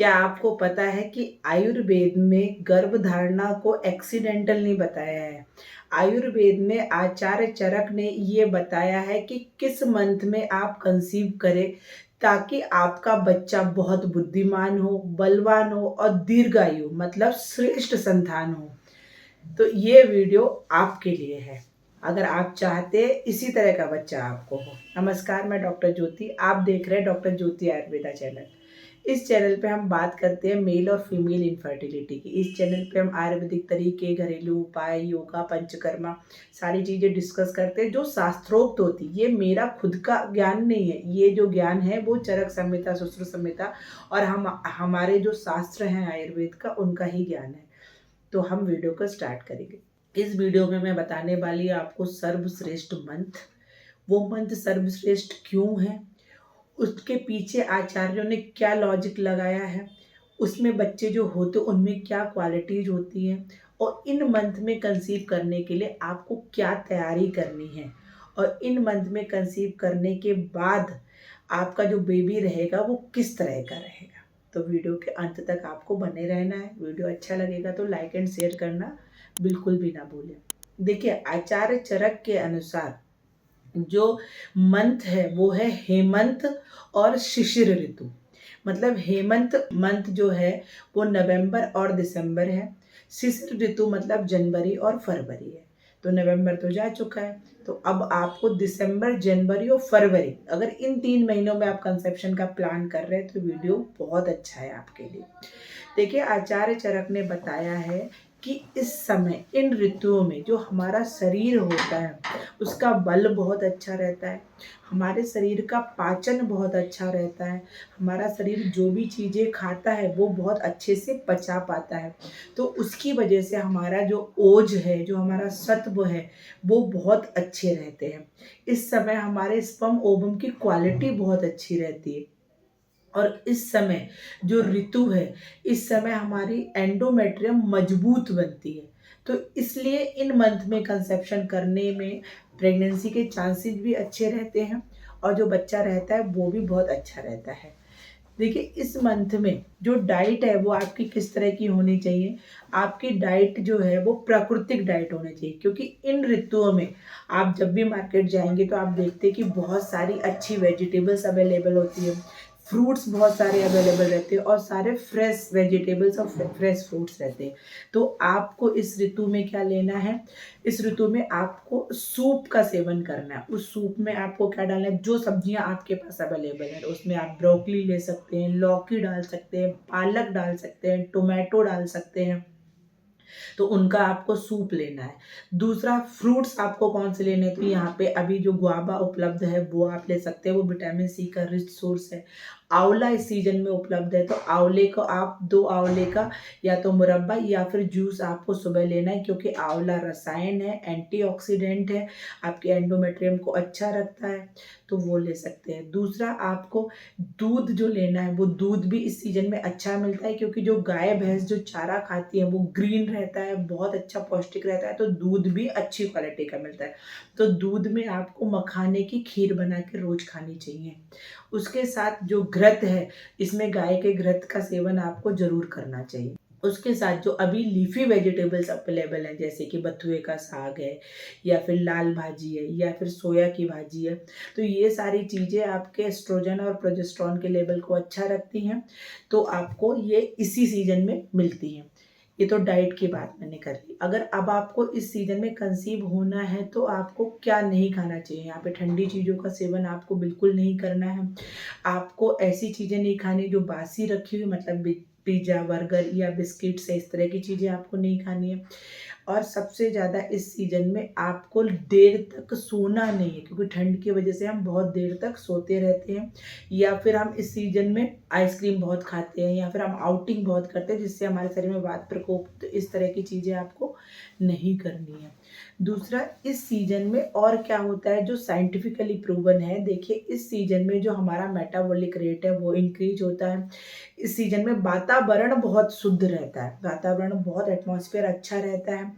क्या आपको पता है कि आयुर्वेद में गर्भधारणा को एक्सीडेंटल नहीं बताया है। आयुर्वेद में आचार्य चरक ने ये बताया है कि किस मंथ में आप कंसीव करें ताकि आपका बच्चा बहुत बुद्धिमान हो, बलवान हो और दीर्घायु मतलब श्रेष्ठ संतान हो। तो ये वीडियो आपके लिए है अगर आप चाहते हैं इसी तरह का बच्चा आपको हो। नमस्कार, मैं डॉक्टर ज्योति, आप देख रहे हैं डॉक्टर ज्योति आयुर्वेदा चैनल। इस चैनल पे हम बात करते हैं मेल और फीमेल इनफर्टिलिटी की। इस चैनल पे हम आयुर्वेदिक तरीके, घरेलू उपाय, योगा, पंचकर्मा सारी चीज़ें डिस्कस करते हैं जो शास्त्रोक्त होती। ये मेरा खुद का ज्ञान नहीं है, ये जो ज्ञान है वो चरक संहिता, सुश्रुत संहिता और हमारे जो शास्त्र हैं आयुर्वेद का उनका ही ज्ञान है। तो हम वीडियो को स्टार्ट करेंगे। इस वीडियो में मैं बताने वाली आपको सर्वश्रेष्ठ मंत्र, वो मंत्र सर्वश्रेष्ठ क्यों है, उसके पीछे आचार्यों ने क्या लॉजिक लगाया है, उसमें बच्चे जो होते उनमें क्या क्वालिटीज होती हैं और इन मंथ में कंसीव करने के लिए आपको क्या तैयारी करनी है और इन मंथ में कंसीव करने के बाद आपका जो बेबी रहेगा वो किस तरह का रहेगा। तो वीडियो के अंत तक आपको बने रहना है। वीडियो अच्छा लगेगा तो लाइक एंड शेयर करना बिल्कुल भी ना भूलें। देखिए, आचार्य चरक के अनुसार जो मंथ है वो है हेमंत और शिशिर ऋतु। मतलब हेमंत मंथ जो है वो नवंबर और दिसंबर है। शिशिर ऋतु मतलब जनवरी और फरवरी है। तो नवंबर तो जा चुका है, तो अब आपको दिसंबर, जनवरी और फरवरी, अगर इन 3 महीनों में आप कंसेप्शन का प्लान कर रहे हैं तो वीडियो बहुत अच्छा है आपके लिए। देखिए, आचार्य चरक ने बताया है कि इस समय इन ऋतुओं में जो हमारा शरीर होता है उसका बल बहुत अच्छा रहता है, हमारे शरीर का पाचन बहुत अच्छा रहता है, हमारा शरीर जो भी चीज़ें खाता है वो बहुत अच्छे से पचा पाता है। तो उसकी वजह से हमारा जो ओज है, जो हमारा सत्व है वो बहुत अच्छे रहते हैं। इस समय हमारे स्पर्म ओवम की क्वालिटी बहुत अच्छी रहती है और इस समय जो ऋतु है, इस समय हमारी एंडोमेट्रियम मजबूत बनती है। तो इसलिए इन मंथ में कंसेप्शन करने में प्रेगनेंसी के चांसेस भी अच्छे रहते हैं और जो बच्चा रहता है वो भी बहुत अच्छा रहता है। देखिए, इस मंथ में जो डाइट है वो आपकी किस तरह की होनी चाहिए। आपकी डाइट जो है वो प्राकृतिक डाइट होनी चाहिए, क्योंकि इन ऋतुओं में आप जब भी मार्केट जाएंगे तो आप देखते हैं कि बहुत सारी अच्छी वेजिटेबल्स अवेलेबल होती है, फ्रूट्स बहुत सारे अवेलेबल रहते हैं और सारे फ्रेश वेजिटेबल्स और फ्रेश फ्रूट्स रहते हैं। तो आपको इस ऋतु में क्या लेना है, इस ऋतु में आपको सूप का सेवन करना है। उस सूप में आपको क्या डालना है, जो सब्जियां आपके पास अवेलेबल है उसमें आप ब्रोकली ले सकते हैं, लौकी डाल सकते हैं, पालक डाल सकते हैं, टोमेटो डाल सकते हैं। तो उनका आपको सूप लेना है। दूसरा, फ्रूट्स आपको कौन से लेने हैं, तो यहाँ पे अभी जो गुआवा उपलब्ध है वो आप ले सकते हैं, वो विटामिन सी का रिच सोर्स है। आंवला इस सीजन में उपलब्ध है, तो आंवले को आप 2 आंवले का या तो मुरब्बा या फिर जूस आपको सुबह लेना है, क्योंकि आंवला रसायन है, एंटीऑक्सीडेंट है, आपके एंडोमेट्रियम को अच्छा रखता है, तो वो ले सकते हैं। दूसरा, आपको दूध जो लेना है, वो दूध भी इस सीजन में अच्छा मिलता है, क्योंकि जो गाय भैंस जो चारा खाती है वो ग्रीन रहता है, बहुत अच्छा पौष्टिक रहता है, तो दूध भी अच्छी क्वालिटी का मिलता है। तो दूध में आपको मखाने की खीर बना के रोज खानी चाहिए। उसके साथ जो घृत है, इसमें गाय के घृत का सेवन आपको जरूर करना चाहिए। उसके साथ जो अभी लीफी वेजिटेबल्स अवेलेबल हैं, जैसे कि बथुए का साग है या फिर लाल भाजी है या फिर सोया की भाजी है, तो ये सारी चीज़ें आपके एस्ट्रोजन और प्रोजेस्टेरॉन के लेवल को अच्छा रखती हैं। तो आपको ये इसी सीजन में मिलती हैं। ये तो डाइट की बात मैंने कर ली। अगर अब आपको इस सीजन में कंसीव होना है तो आपको क्या नहीं खाना चाहिए। यहाँ पे ठंडी चीज़ों का सेवन आपको बिल्कुल नहीं करना है। आपको ऐसी चीज़ें नहीं खानी जो बासी रखी हुई, मतलब पिज़्ज़ा, बर्गर या बिस्किट्स है, इस तरह की चीज़ें आपको नहीं खानी है। और सबसे ज़्यादा इस सीज़न में आपको देर तक सोना नहीं है, क्योंकि ठंड की वजह से हम बहुत देर तक सोते रहते हैं, या फिर हम इस सीज़न में आइसक्रीम बहुत खाते हैं या फिर हम आउटिंग बहुत करते हैं जिससे हमारे शरीर में वात प्रकोप, तो इस तरह की चीज़ें आपको नहीं करनी है। दूसरा, इस सीज़न में और क्या होता है जो साइंटिफिकली प्रूवन है, देखिए इस सीज़न में जो हमारा मेटाबॉलिक रेट है वो इंक्रीज़ होता है। इस सीज़न में वातावरण बहुत शुद्ध रहता है, वातावरण बहुत एटमॉस्फेयर अच्छा रहता है,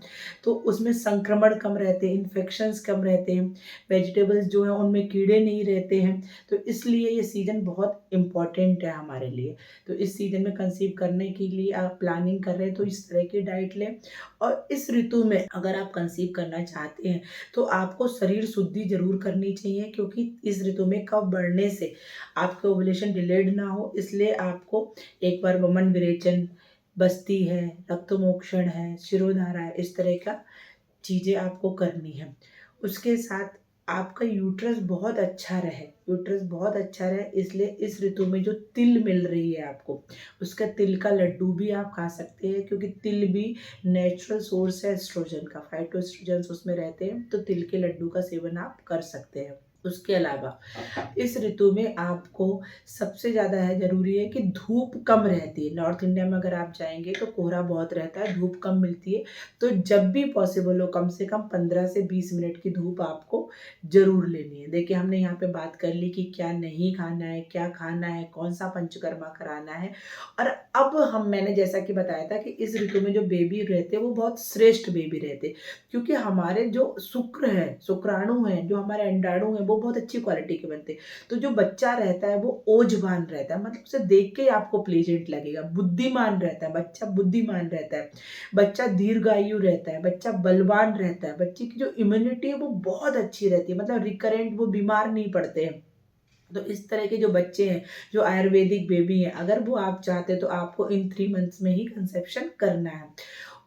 तो उसमें संक्रमण कम रहते हैं, इन्फेक्शंस कम रहते हैं, वेजिटेबल्स जो हैं उनमें कीड़े नहीं रहते हैं, तो इसलिए ये सीज़न बहुत इम्पोर्टेंट है हमारे लिए। तो इस सीज़न में कंसीव करने के लिए आप प्लानिंग कर रहे हैं तो इस तरह की डाइट लें। और इस ऋतु में अगर आप कंसीव करना चाहते हैं तो आपको शरीर शुद्धि ज़रूर करनी चाहिए, क्योंकि इस ऋतु में कफ बढ़ने से आपका ओव्यूलेशन डिलेड ना हो, इसलिए आपको एक बार वमन विरेचन, बस्ती है, रक्तमोक्षण है, शिरोधारा है, इस तरह का चीज़ें आपको करनी है। उसके साथ आपका यूट्रस बहुत अच्छा रहे, यूट्रस बहुत अच्छा रहे, इसलिए इस ऋतु में जो तिल मिल रही है आपको, उसका तिल का लड्डू भी आप खा सकते हैं, क्योंकि तिल भी नेचुरल सोर्स है एस्ट्रोजन का, फाइटोएस्ट्रोजन्स उसमें रहते हैं, तो तिल के लड्डू का सेवन आप कर सकते हैं। उसके अलावा इस ऋतु में आपको सबसे ज़्यादा है ज़रूरी है कि धूप कम रहती है। नॉर्थ इंडिया में अगर आप जाएँगे तो कोहरा बहुत रहता है, धूप कम मिलती है, तो जब भी पॉसिबल हो कम से कम 15 से 20 मिनट की धूप आपको ज़रूर लेनी है। देखिए हमने यहाँ पे बात कर ली कि क्या नहीं खाना है, क्या खाना है, कौन-सा पंचकर्मा कराना है, और अब मैंने जैसा कि बताया था कि इस ऋतु में जो बेबी रहते हैं वो बहुत श्रेष्ठ बेबी रहते हैं, क्योंकि हमारे जो शुक्र है, शुक्राणु हैं, जो हमारे अंडाणु हैं, वो बहुत अच्छी क्वालिटी के बनते हैं। तो जो बच्चा रहता है वो ओजवान रहता है, मतलब उसे देख के ही आपको प्लेजेंट लगेगा, बुद्धिमान रहता है, बच्चा बुद्धिमान रहता है, बच्चा दीर्घायु रहता है, बच्चा बलवान रहता है, बच्चे की जो इम्यूनिटी है वो बहुत अच्छी रहती है, मतलब रिकरेंट वो बीमार नहीं पड़ते हैं। तो इस तरह के जो बच्चे हैं, जो आयुर्वेदिक बेबी हैं, अगर वो आप चाहते हैं तो आपको इन 3 मंथ्स में ही कंसेप्शन करना है।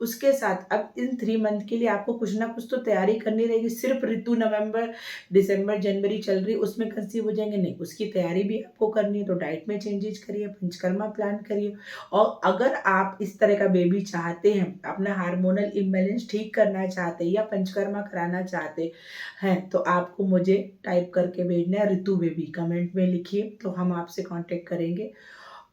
उसके साथ अब इन 3 मंथ के लिए आपको कुछ ना कुछ तो तैयारी करनी रहेगी। सिर्फ़ ऋतु नवंबर, दिसंबर, जनवरी चल रही है उसमें कंसीव हो जाएँगे, नहीं, उसकी तैयारी भी आपको करनी है, तो डाइट में चेंजेज़ करिए, पंचकर्मा प्लान करिए। और अगर आप इस तरह का बेबी चाहते हैं, अपना हार्मोनल इम्बैलेंस ठीक करना चाहते हैं या पंचकर्मा कराना चाहते हैं, तो आपको मुझे टाइप करके भेजना है ऋतु बेबी, कमेंट में लिखिए, तो हम आपसे कॉन्टैक्ट करेंगे।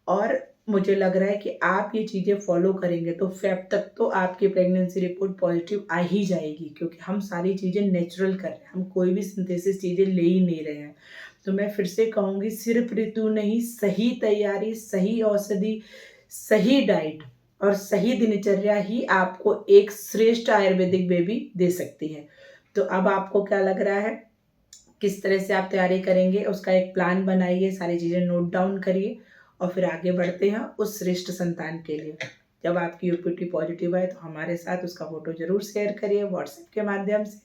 और मुझे लग रहा है कि आप ये चीज़ें फ़ॉलो करेंगे तो फ़ेब तक तो आपकी प्रेगनेंसी रिपोर्ट पॉज़िटिव आ ही जाएगी, क्योंकि हम सारी चीज़ें नेचुरल कर रहे हैं, हम कोई भी सिंथेसिस चीज़ें ले ही नहीं रहे हैं। तो मैं फिर से कहूँगी, सिर्फ़ ऋतु नहीं, सही तैयारी, सही औषधि, सही डाइट और सही दिनचर्या ही आपको एक श्रेष्ठ आयुर्वेदिक बेबी दे सकती है। तो अब आपको क्या लग रहा है? किस तरह से आप तैयारी करेंगे, उसका एक प्लान बनाइए, सारी चीज़ें नोट डाउन करिए और फिर आगे बढ़ते हैं उस श्रेष्ठ संतान के लिए। जब आपकी यूपीटी पॉजिटिव आए तो हमारे साथ उसका फ़ोटो ज़रूर शेयर करिए व्हाट्सएप के माध्यम से,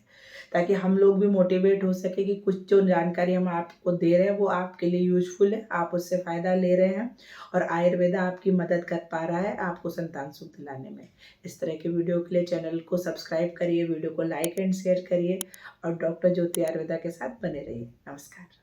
ताकि हम लोग भी मोटिवेट हो सके कि कुछ जो जानकारी हम आपको दे रहे हैं वो आपके लिए यूज़फुल है, आप उससे फ़ायदा ले रहे हैं और आयुर्वेदा आपकी मदद कर पा रहा है आपको संतान सुख दिलाने में। इस तरह के वीडियो के लिए चैनल को सब्सक्राइब करिए, वीडियो को लाइक एंड शेयर करिए और डॉक्टर ज्योति आयुर्वेदा के साथ बने रहिए। नमस्कार।